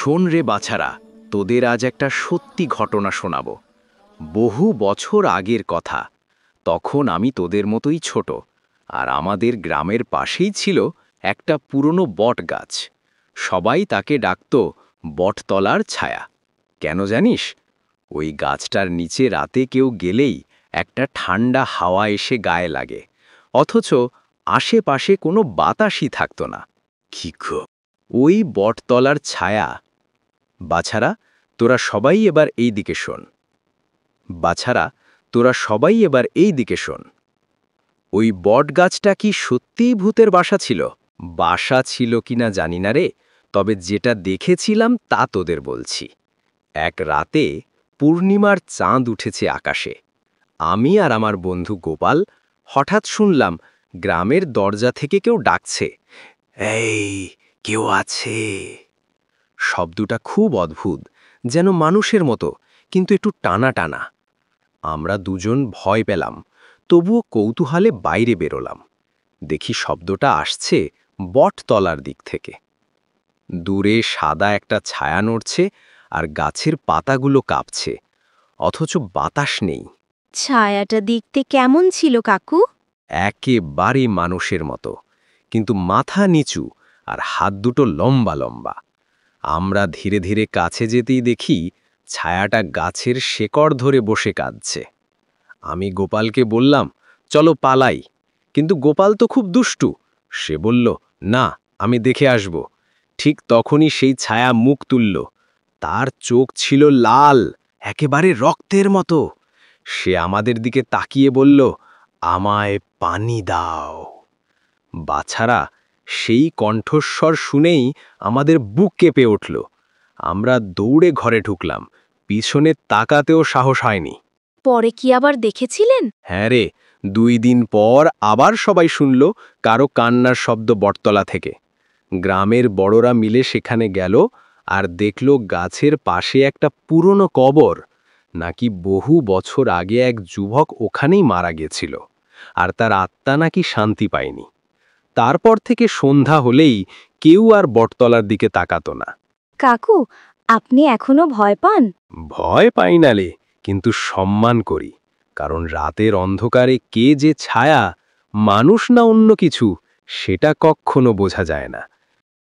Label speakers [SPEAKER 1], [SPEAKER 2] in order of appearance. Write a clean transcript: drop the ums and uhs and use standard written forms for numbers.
[SPEAKER 1] শোন রে বাছারা, তোদের আজ একটা সত্যি ঘটনা শোনাব। বহু বছর আগের কথা। তখন আমি তোদের মতোই ছোট, আর আমাদের গ্রামের পাশেই ছিল একটা পুরনো বট গাছ। সবাই তাকে ডাকত বটতলার ছায়া। কেন জানিস? ওই গাছটার নিচে রাতে কেউ গেলেই একটা ঠান্ডা হাওয়া এসে গায়ে লাগে, অথচ আশেপাশে কোনো বাতাসই থাকত না। কি গো, ওই বটতলার ছায়া। বাছারা, তোরা সবাই এবার এই দিকে শোন। বাছারা, তোরা সবাই এবার এই দিকে শোন। ওই বট গাছটা কি সত্যিই ভূতের বাসা ছিল? বাসা ছিল কিনা জানি না রে, তবে যেটা দেখেছিলাম তা তোদের বলছি। এক রাতে পূর্ণিমার চাঁদ উঠেছে আকাশে। আমি আর আমার বন্ধু গোপাল হঠাৎ শুনলাম গ্রামের দরজা থেকে কেউ ডাকছে, এই কেউ আছে। শব্দটা খুব অদ্ভুত, যেন মানুষের মতো, কিন্তু একটু টানা টানা। আমরা দুজন ভয় পেলাম, তবুও কৌতূহলে বাইরে বেরোলাম। দেখি শব্দটা আসছে বটতলার দিক থেকে। দূরে সাদা একটা ছায়া নড়ছে আর গাছের পাতাগুলো কাঁপছে, অথচ বাতাস নেই।
[SPEAKER 2] ছায়াটা দেখতে কেমন ছিল কাকু?
[SPEAKER 1] একেবারে মানুষের মতো, কিন্তু মাথা নিচু আর হাত দুটো লম্বা লম্বা। আমরা ধীরে ধীরে কাছে যেতেই দেখি ছায়াটা গাছের শেকড় ধরে বসে কাঁদছে। আমি গোপালকে বললাম, চলো পালাই, কিন্তু গোপাল তো খুব দুষ্টু। সে বলল, না, আমি দেখে আসব। ঠিক তখনই সেই ছায়া মুখ তুলল। তার চোখ ছিল লাল, একেবারে রক্তের মতো। সে আমাদের দিকে তাকিয়ে বলল, আমায় পানি দাও। বাছারা, সেই কণ্ঠস্বর শুনেই আমাদের বুক কেঁপে উঠল। আমরা দৌড়ে ঘরে ঢুকলাম, পিছনে তাকাতেও সাহস হয়নি।
[SPEAKER 2] পরে কি আবার দেখেছিলেন?
[SPEAKER 1] হ্যাঁ রে, 2 দিন পর আবার সবাই শুনল কারো কান্নার শব্দ বটতলা থেকে। গ্রামের বড়রা মিলে সেখানে গেল আর দেখল গাছের পাশে একটা পুরনো কবর। নাকি বহু বছর আগে এক যুবক ওখানেই মারা গেছিল, আর তার আত্মা নাকি শান্তি পায়নি। তারপর থেকে সন্ধ্যা হলেই কেউ আর বটতলার দিকে তাকাতো না।
[SPEAKER 2] কাকু, আপনি এখনো ভয় পান?
[SPEAKER 1] ভয় পাই না রে, কিন্তু সম্মান করি। কারণ রাতের অন্ধকারে কে যে ছায়া, মানুষ না অন্য কিছু, সেটা কখনো বোঝা যায় না।